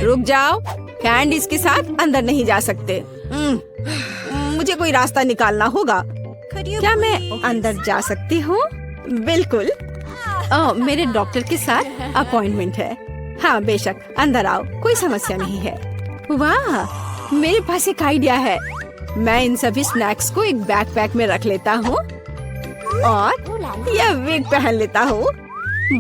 रुक जाओ, कैंडीज के साथ अंदर नहीं जा सकते। मुझे कोई रास्ता निकालना होगा। क्या मैं अंदर जा सकती हूँ? बिल्कुल। मेरे डॉक्टर के साथ अपॉइंटमेंट है। हाँ बेशक, अंदर आओ, कोई समस्या नहीं है। वाह, मेरे पास एक आइडिया है। मैं इन सभी स्नैक्स को एक बैकपैक में रख लेता हूँ और यह विग पहन लेता हूँ।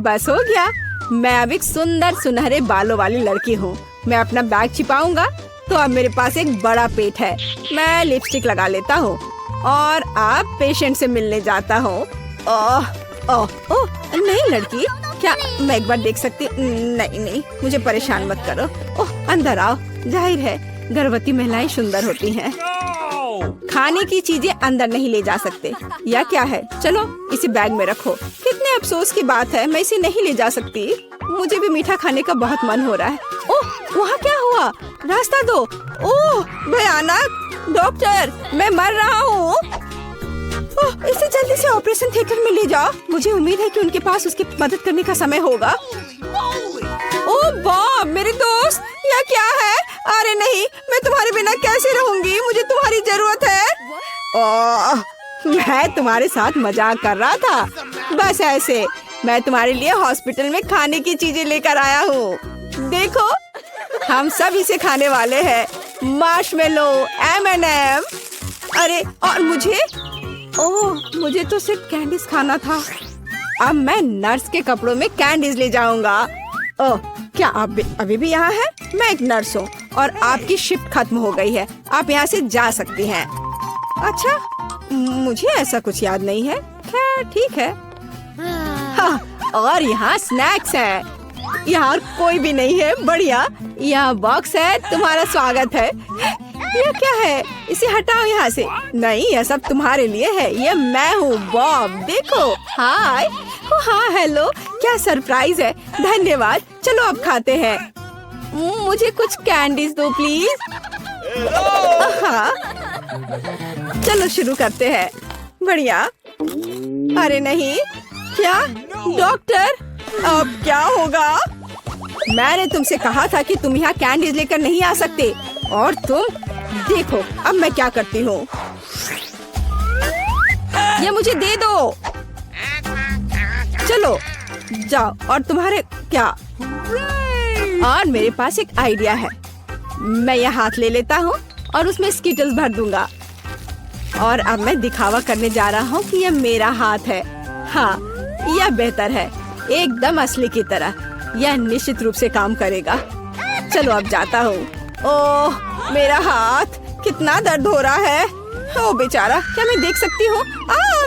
बस हो गया, मैं अब एक सुंदर सुनहरे बालों वाली लड़की हूँ। मैं अपना बैग छिपाऊंगा तो अब मेरे पास एक बड़ा पेट है। मैं लिपस्टिक लगा लेता हूँ और अब पेशेंट से मिलने जाता हूँ। ओह ओह ओह, नहीं लड़की, क्या मैं एक बार देख सकती? नहीं नहीं, मुझे परेशान मत करो। ओह, अंदर आओ। जाहिर है गर्भवती महिलाएं सुंदर होती हैं। खाने की चीजें अंदर नहीं ले जा सकते। या क्या है? चलो इसे बैग में रखो। कितने अफसोस की बात है, मैं इसे नहीं ले जा सकती। मुझे भी मीठा खाने का बहुत मन हो रहा है। ओह, वहाँ क्या हुआ? रास्ता दो। ओह भयानक! डॉक्टर, मैं मर रहा हूँ। इसे जल्दी से ऑपरेशन थिएटर में ले जाओ। मुझे उम्मीद है कि उनके पास उसकी मदद करने का समय होगा। ओह बाप, मेरे दोस्त, यह क्या है? अरे नहीं, मैं तुम्हारे बिना कैसे रहूंगी? मुझे तुम्हारी जरूरत है। ओह, मैं तुम्हारे साथ मजाक कर रहा था। बस ऐसे, मैं तुम्हारे लिए हॉस्पिटल में खाने की चीजें लेकर आया हूँ। देखो, हम सब इसे खाने वाले हैं। Marshmallow, M&M। अरे और मुझे? ओह, मुझे तो सिर्फ कैंडीज खाना था। अब मैं नर्स के कपड़ों में कैंडीज ले जाऊंगा। ओह, क्या आप अभी भी यहाँ हैं? मैं एक नर्स हूँ और आपकी शिफ्ट खत्म हो गई है। आप यहाँ से जा सकती हैं। अच्छा, मुझे ऐसा कुछ याद नहीं है। खैर ठीक है। हाँ, और यहाँ स्नैक्स हैं। यहाँ कोई भी नहीं है। बढ़िया, यहाँ बॉक्स है, तुम्हारा स्वागत है। यह क्या है? इसे हटाओ यहाँ से। नहीं, यह सब तुम्हारे लिए है। ये मैं हूँ बॉब। देखो, हाय। हाँ हेलो, क्या सरप्राइज है। धन्यवाद। चलो अब खाते हैं। मुझे कुछ कैंडीज दो प्लीज। हाँ, चलो शुरू करते हैं। बढ़िया। अरे नहीं, क्या डॉक्टर, अब क्या होगा? मैंने तुमसे कहा था कि तुम यहाँ कैंडीज लेकर नहीं आ सकते, और तुम देखो अब मैं क्या करती हूँ। ये मुझे दे दो। चलो जाओ। और तुम्हारे क्या? और मेरे पास एक आइडिया है। मैं यह हाथ ले लेता हूँ और उसमें स्कीटल्स भर दूंगा। और अब मैं दिखावा करने जा रहा हूँ कि यह मेरा हाथ है। हाँ, यह बेहतर है, एकदम असली की तरह। यह निश्चित रूप से काम करेगा। चलो अब जाता हूँ। ओह, मेरा हाथ, कितना दर्द हो रहा है। ओ बेचारा, क्या मैं देख सकती हूँ?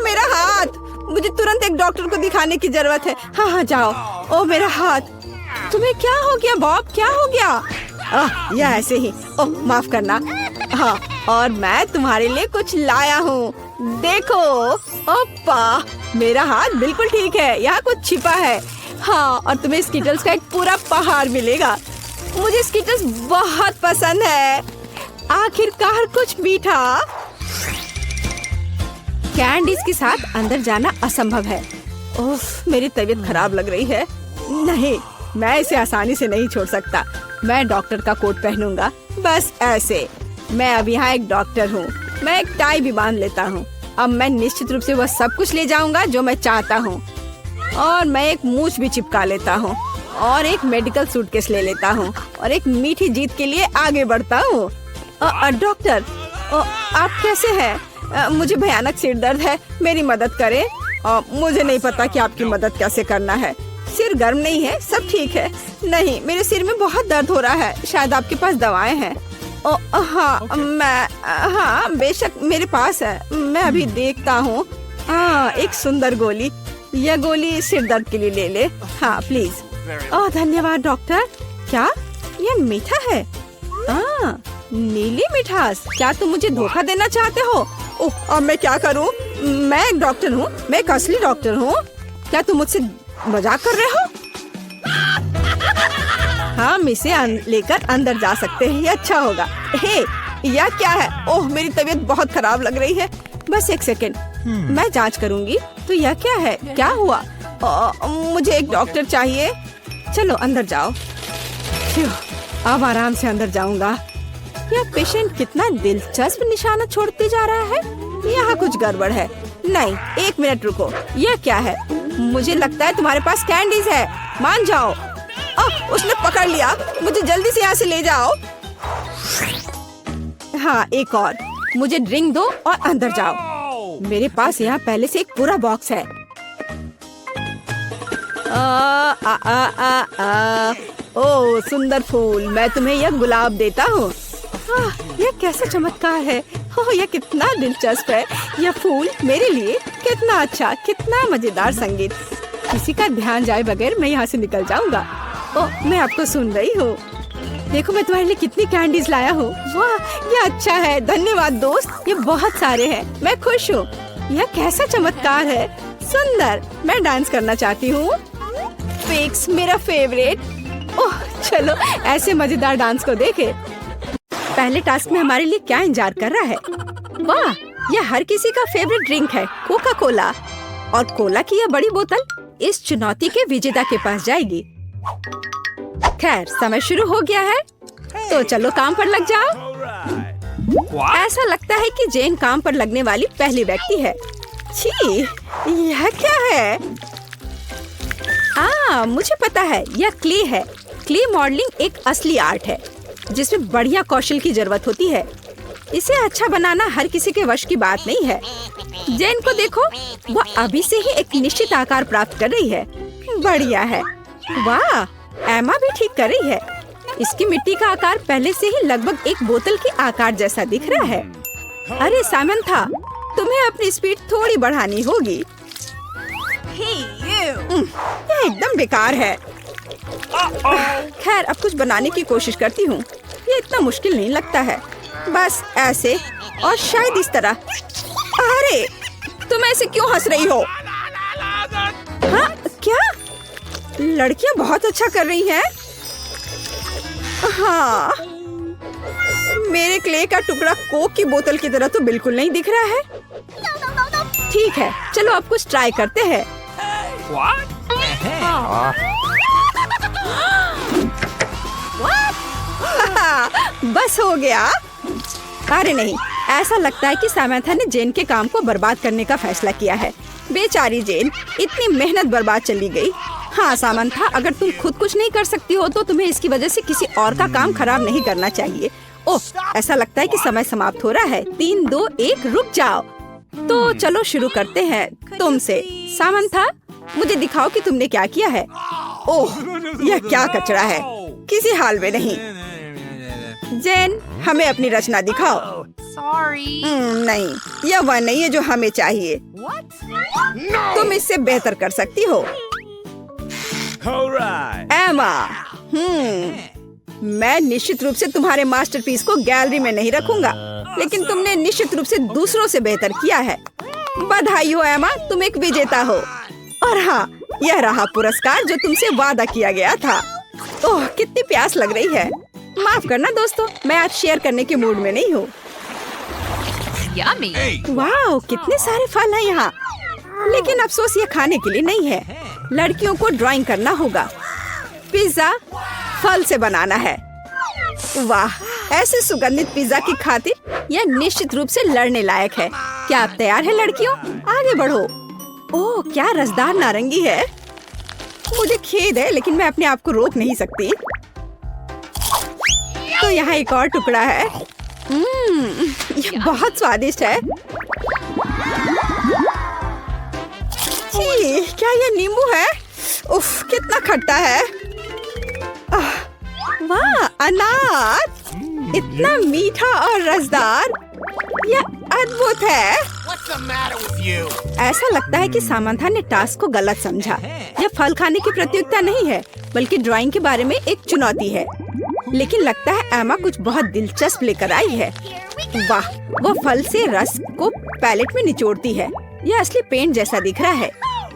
मेरा हाथ, मुझे तुरंत एक डॉक्टर को दिखाने की जरूरत है। हाँ हाँ जाओ। ओ मेरा हाथ। तुम्हें क्या हो गया बॉब? क्या हो गया? यह ऐसे ही। ओह माफ करना। हाँ, और मैं तुम्हारे लिए कुछ लाया हूँ। देखो। ओप्पा, मेरा हाथ बिल्कुल ठीक है। यहाँ कुछ छिपा है। हाँ, और तुम्हें स्कीटल्स का एक पूरा पहाड़ मिलेगा। मुझे स्कीटल्स बहुत पसंद है। आखिरकार कुछ मीठा। कैंडीज के साथ अंदर जाना असंभव है। उफ, मेरी तबीयत खराब लग रही है। नहीं, मैं इसे आसानी से नहीं छोड़ सकता। मैं डॉक्टर का कोट पहनूंगा। बस ऐसे। मैं अब यहाँ एक डॉक्टर हूँ। मैं एक टाई भी बांध लेता हूँ। अब मैं निश्चित रूप से वह सब कुछ ले जाऊंगा जो मैं चाहता हूँ। और मैं एक मूछ भी चिपका लेता हूँ और एक मेडिकल सूटकेस ले लेता हूँ और एक मीठी जीत के लिए आगे बढ़ता हूँ। डॉक्टर, आप कैसे हैं? मुझे भयानक सिर दर्द है, मेरी मदद करें। मुझे नहीं पता कि आपकी मदद कैसे करना है। सिर गर्म नहीं है, सब ठीक है। नहीं, मेरे सिर में बहुत दर्द हो रहा है। शायद आपके पास दवाएं हैं। हाँ बेशक मेरे पास है। मैं अभी देखता हूँ। एक सुंदर गोली। यह गोली सिर दर्द के लिए ले ले। हाँ प्लीज। धन्यवाद डॉक्टर। क्या यह मीठा है? नीली मिठास। क्या तुम मुझे धोखा देना चाहते हो? ओह, अब मैं क्या करूं? मैं एक डॉक्टर हूं, मैं एक असली डॉक्टर हूं। क्या तुम मुझसे मजाक कर रहे हो? हम इसे लेकर अंदर जा सकते हैं, ये अच्छा होगा। हे, यह क्या है? ओह, मेरी तबीयत बहुत खराब लग रही है। बस एक सेकंड, मैं जांच करूंगी। तो यह क्या है? क्या हुआ? मुझे एक डॉक्टर चाहिए। चलो अंदर जाओ। अब आराम से अंदर जाऊंगा। यह पेशेंट कितना दिलचस्प निशाना छोड़ते जा रहा है। यहाँ कुछ गड़बड़ है। नहीं, 1 मिनट रुको। यह क्या है? मुझे लगता है तुम्हारे पास कैंडीज है। मान जाओ। उसने पकड़ लिया। मुझे जल्दी से यहाँ से ले जाओ। हाँ, एक और। मुझे ड्रिंक दो और अंदर जाओ। मेरे पास यहाँ पहले से एक पूरा बॉक्स है। ओह सुंदर फूल, मैं तुम्हें यह गुलाब देता हूँ। यह कैसा चमत्कार है। ओह यह कितना दिलचस्प है। यह फूल मेरे लिए। कितना अच्छा, कितना मजेदार संगीत। किसी का ध्यान जाए बगैर मैं यहाँ से निकल जाऊंगा। ओह मैं आपको सुन रही हूँ। देखो मैं तुम्हारे लिए कितनी कैंडीज लाया हूँ। वाह यह अच्छा है। धन्यवाद दोस्त, ये बहुत सारे हैं। मैं खुश हूँ। यह कैसा चमत्कार है। सुंदर। मैं डांस करना चाहती हूँ। फिक्स मेरा फेवरेट। ओह चलो ऐसे मजेदार डांस को देखे। पहले टास्क में हमारे लिए क्या इंतजार कर रहा है? वाह यह हर किसी का फेवरेट ड्रिंक है, कोका कोला। और कोला की यह बड़ी बोतल इस चुनौती के विजेता के पास जाएगी। खैर समय शुरू हो गया है, तो चलो काम पर लग जाओ। ऐसा लगता है कि जेन काम पर लगने वाली पहली व्यक्ति है। छी, यह क्या है? मुझे पता है, यह क्ले है। क्ले मॉडलिंग एक असली आर्ट है जिसमें बढ़िया कौशल की जरूरत होती है। इसे अच्छा बनाना हर किसी के वश की बात नहीं है। जेन को देखो, वह अभी से ही एक निश्चित आकार प्राप्त कर रही है। बढ़िया है। वाह एमा भी ठीक कर रही है। इसकी मिट्टी का आकार पहले से ही लगभग एक बोतल के आकार जैसा दिख रहा है। अरे सामंथा, तुम्हें अपनी स्पीड थोड़ी बढ़ानी होगी। यह एकदम बेकार है। खैर अब कुछ बनाने की कोशिश करती हूँ। ये इतना मुश्किल नहीं लगता है। बस ऐसे और शायद इस तरह। अरे तुम ऐसे क्यों हंस रही हो? हाँ क्या? लड़कियाँ बहुत अच्छा कर रही हैं। हाँ मेरे क्ले का टुकड़ा कोक की बोतल की तरह तो बिल्कुल नहीं दिख रहा है। ठीक है चलो अब कुछ ट्राई करते हैं। बस हो गया। अरे नहीं, ऐसा लगता है कि सामंथा ने जेन के काम को बर्बाद करने का फैसला किया है। बेचारी जेन, इतनी मेहनत बर्बाद चली गई। हाँ सामंथा, अगर तुम खुद कुछ नहीं कर सकती हो तो तुम्हें इसकी वजह से किसी और का काम खराब नहीं करना चाहिए। ओह ऐसा लगता है कि समय समाप्त हो रहा है। 3, 2, 1 रुक जाओ। तो चलो शुरू करते हैं तुमसे। सामंथा मुझे दिखाओ कि तुमने क्या किया है। ओह यह क्या कचरा है। किसी हाल में नहीं। जेन हमें अपनी रचना दिखाओ। नहीं यह वह नहीं है जो हमें चाहिए। तुम इससे बेहतर कर सकती हो। एमा मैं निश्चित रूप से तुम्हारे मास्टरपीस को गैलरी में नहीं रखूंगा, लेकिन तुमने निश्चित रूप से दूसरों से बेहतर किया है। बधाई हो एमा, तुम एक विजेता हो। और हाँ यह रहा पुरस्कार जो तुमसे वादा किया गया था। ओह कितनी प्यास लग रही है। माफ करना दोस्तों, मैं आज शेयर करने के मूड में नहीं हूँ। वाह कितने सारे फल हैं यहाँ, लेकिन अफसोस ये खाने के लिए नहीं है। लड़कियों को ड्राइंग करना होगा। पिज्जा फल से बनाना है। वाह ऐसे सुगंधित पिज्जा की खातिर यह निश्चित रूप से लड़ने लायक है। क्या आप तैयार हैं लड़कियों? आगे बढ़ो। ओह क्या रसदार नारंगी है। मुझे खेद है लेकिन मैं अपने आप को रोक नहीं सकती। तो यहाँ एक और टुकड़ा है। यह बहुत स्वादिष्ट है। क्या यह नींबू है? उफ कितना खट्टा है। वाह अनार, इतना मीठा और रसदार। यह अद्भुत है। ऐसा लगता है कि सामंथा ने टास्क को गलत समझा। यह फल खाने की प्रतियोगिता नहीं है, बल्कि ड्राइंग के बारे में एक चुनौती है। लेकिन लगता है एमा कुछ बहुत दिलचस्प लेकर आई है। वाह वो फल से रस को पैलेट में निचोड़ती है। यह असली पेंट जैसा दिख रहा है।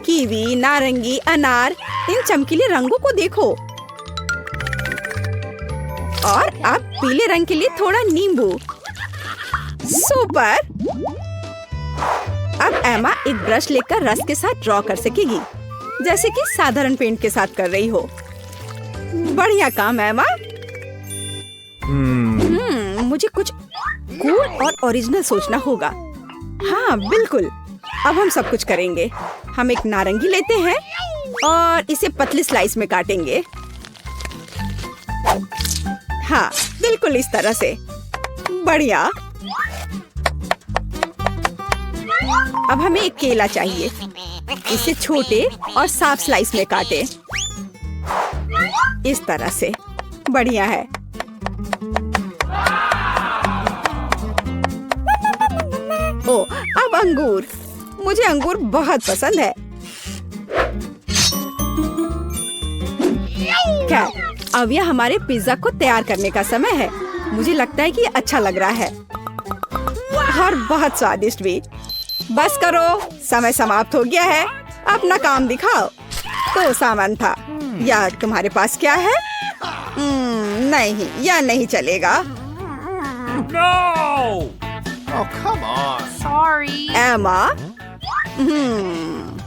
कीवी, नारंगी, अनार, इन चमकीले रंगों को देखो। और अब पीले रंग के लिए थोड़ा नींबू। सुपर। अब एमा एक ब्रश लेकर रस के साथ ड्रॉ कर सकेगी, जैसे कि साधारण पेंट के साथ कर रही हो। बढ़िया काम एमा। मुझे कुछ कूल और ओरिजिनल सोचना होगा। हाँ बिल्कुल, अब हम सब कुछ करेंगे। हम एक नारंगी लेते हैं और इसे पतली स्लाइस में काटेंगे। हाँ बिल्कुल इस तरह से। बढ़िया। अब हमें एक केला चाहिए। इसे छोटे और साफ स्लाइस में काटे। इस तरह से। बढ़िया है। ओ, अब अंगूर। मुझे अंगूर बहुत पसंद है। खैर, अब यह हमारे पिज्जा को तैयार करने का समय है। मुझे लगता है कि ये अच्छा लग रहा है और बहुत स्वादिष्ट भी। बस करो, समय समाप्त हो गया है। अपना काम दिखाओ। तो सामान था या तुम्हारे पास क्या है? नहीं, यह नहीं चलेगा। No! Oh, come on. Sorry. एमा?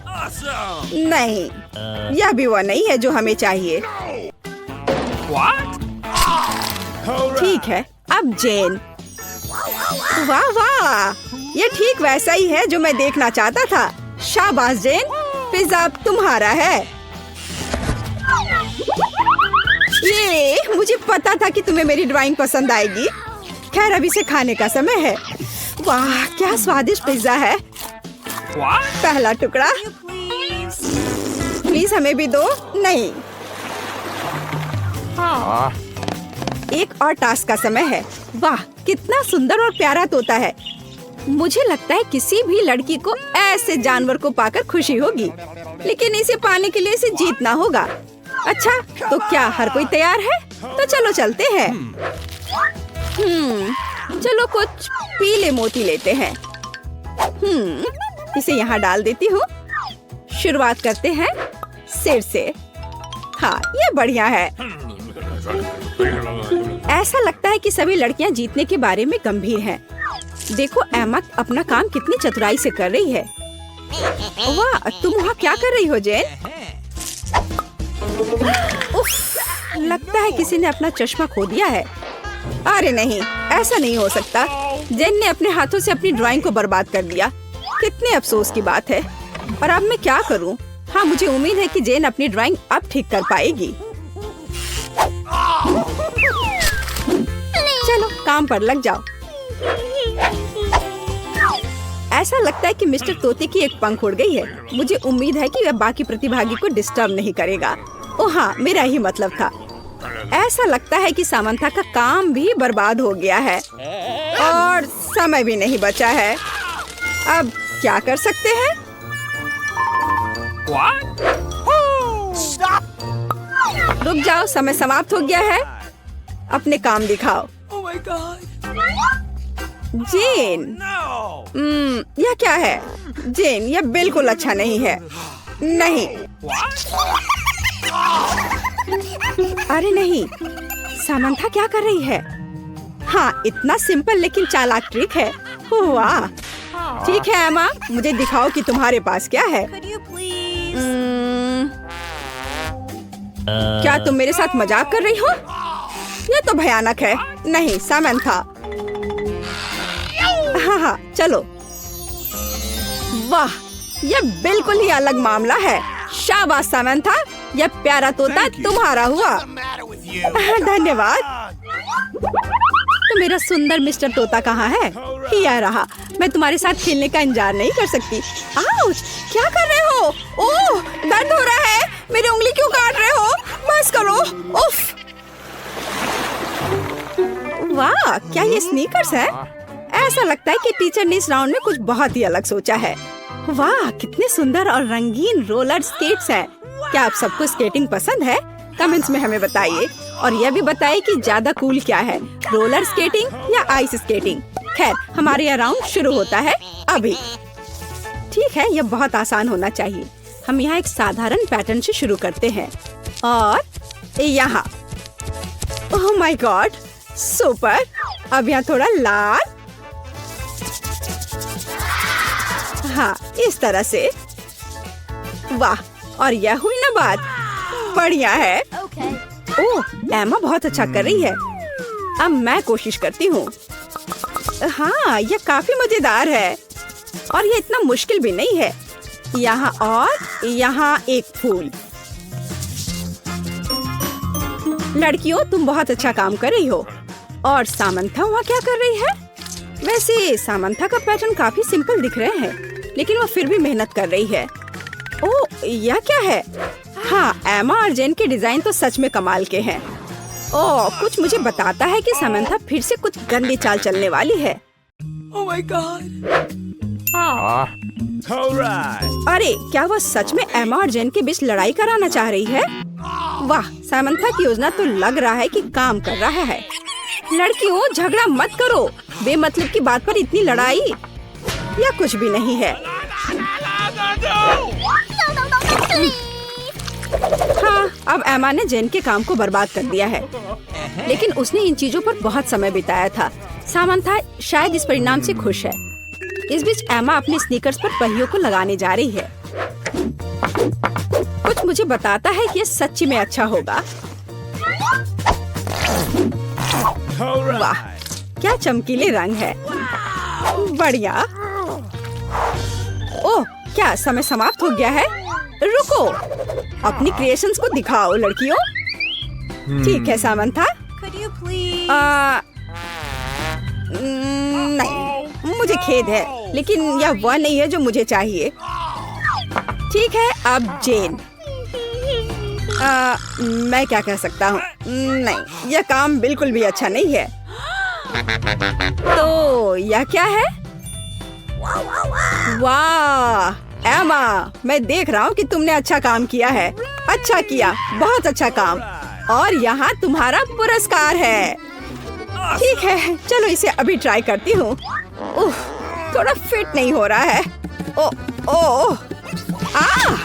Awesome! नहीं, यह भी वो नहीं है जो हमें चाहिए। What? ठीक है, अब जेन। वाह वाह, ये ठीक वैसा ही है जो मैं देखना चाहता था। शाबाश जेन, पिज्जा अब तुम्हारा है। ये मुझे पता था कि तुम्हें मेरी ड्राइंग पसंद आएगी। खैर, अब इसे खाने का समय है। वाह, क्या स्वादिष्ट पिज्जा है। What? पहला टुकड़ा। प्लीज हमें भी दो। नहीं, एक और टास्क का समय है। वाह, कितना सुंदर और प्यारा तोता है। मुझे लगता है किसी भी लड़की को ऐसे जानवर को पाकर खुशी होगी, लेकिन इसे पाने के लिए इसे जीतना होगा। अच्छा, तो क्या हर कोई तैयार है? तो चलो चलते हैं। चलो कुछ पीले मोती लेते हैं। इसे यहाँ डाल देती हूँ। शुरुआत करते हैं सिर से। हाँ, ये बढ़िया है। ऐसा लगता है कि सभी लड़कियाँ जीतने के बारे में गंभीर हैं। देखो एमा अपना काम कितनी चतुराई से कर रही है। वाह, तुम वहाँ क्या कर रही हो जेन? उफ, लगता है किसी ने अपना चश्मा खो दिया है। अरे नहीं, ऐसा नहीं हो सकता। जेन ने अपने हाथों से अपनी ड्राइंग को बर्बाद कर दिया। कितने अफसोस की बात है। और अब मैं क्या करूं? हाँ, मुझे उम्मीद है कि जेन अपनी ड्राइंग अब ठीक कर पाएगी। चलो काम पर लग जाओ। ऐसा लगता है कि मिस्टर तोते की एक पंख उड़ गई है। मुझे उम्मीद है कि वह बाकी प्रतिभागी को डिस्टर्ब नहीं करेगा। ओह हाँ, मेरा ही मतलब था। ऐसा लगता है कि सामंथा का काम भी बर्बाद हो गया है और समय भी नहीं बचा है। अब क्या कर सकते हैं? What? रुक जाओ, समय समाप्त हो गया है। अपने काम दिखाओ। Oh my God! Gen, No! यह क्या है? जेन, यह बिल्कुल अच्छा नहीं है। नहीं, What? अरे नहीं, सामंथा क्या कर रही है? हाँ, इतना सिंपल लेकिन चालाक ट्रिक है। वाह, ठीक है एमा, मुझे दिखाओ कि तुम्हारे पास क्या है। क्या तुम मेरे साथ मजाक कर रही हो? यह तो भयानक है। नहीं सामंथा। हाँ हाँ, चलो। वाह, यह बिल्कुल ही अलग मामला है। शाबाश सामंथा, यह प्यारा तोता तुम्हारा हुआ। धन्यवाद। तो मेरा सुंदर मिस्टर तोता कहाँ है? यह रहा। मैं तुम्हारे साथ खेलने का इंतजार नहीं कर सकती। आउच, क्या कर रहे हो? ओह, दर्द हो रहा है। मेरी उंगली क्यों काट रहे हो? बस करो। उफ। वाह, क्या ये स्नीकर्स है? ऐसा लगता है कि टीचर ने इस राउंड में कुछ बहुत ही अलग सोचा है। वाह, कितने सुंदर और रंगीन रोलर स्केट्स हैं। क्या आप सबको स्केटिंग पसंद है? कमेंट्स में हमें बताइए और यह भी बताइए कि ज्यादा कूल क्या है, रोलर स्केटिंग या आइस स्केटिंग। खैर, हमारे यह राउंड शुरू होता है अभी। ठीक है, यह बहुत आसान होना चाहिए। हम यहाँ एक साधारण पैटर्न से शुरू करते हैं और यहाँ। Oh my God, super. अब यहाँ थोड़ा लाल। हाँ, इस तरह से। वाह, और यह हुई ना बात। बढ़िया है। ओह, एमा बहुत अच्छा कर रही है। अब मैं कोशिश करती हूँ। हाँ, ये काफी मजेदार है और ये इतना मुश्किल भी नहीं है। यहाँ और यहाँ एक फूल। लड़कियों, तुम बहुत अच्छा काम कर रही हो। और सामंथा वहाँ क्या कर रही है? वैसे सामंथा का पैटर्न काफी सिंपल दिख रहे हैं, लेकिन वो फिर भी मेहनत कर रही है। ओह, यह क्या है? हाँ, एमा और जेन के डिजाइन तो सच में कमाल के हैं। ओह, कुछ मुझे बताता है कि सामंथा फिर से कुछ गंदी चाल चलने वाली है। Oh my God. All right. अरे, क्या वो सच में एमा और जेन के बीच लड़ाई कराना चाह रही है? वाह, सामंथा की योजना तो लग रहा है कि काम कर रहा है। लड़कियों, झगड़ा मत करो। बेमतलब की बात पर इतनी लड़ाई या कुछ भी नहीं है। हाँ, अब एमा ने जेन के काम को बर्बाद कर दिया है, लेकिन उसने इन चीजों पर बहुत समय बिताया था। सामंथा शायद इस परिणाम से खुश है। इस बीच एमा अपने स्नीकर्स पर पहियों को लगाने जा रही है। कुछ मुझे बताता है कि ये सच्ची में अच्छा होगा। वाह, क्या चमकीले रंग है। बढ़िया। ओह, क्या समय समाप्त हो गया है? रुको, अपनी क्रिएशंस को दिखाओ लड़कियों। ठीक है सामंथा। नहीं, मुझे खेद है, लेकिन यह वह नहीं है जो मुझे चाहिए। ठीक है, अब जेन। मैं क्या कह सकता हूँ? नहीं, यह काम बिल्कुल भी अच्छा नहीं है। तो यह क्या है? वाह एमा, मैं देख रहा हूँ कि तुमने अच्छा काम किया है। अच्छा किया, बहुत अच्छा काम। और यहाँ तुम्हारा पुरस्कार है। ठीक है, चलो इसे अभी ट्राई करती हूँ। थोड़ा फिट नहीं हो रहा है। ओ, ओ, आ!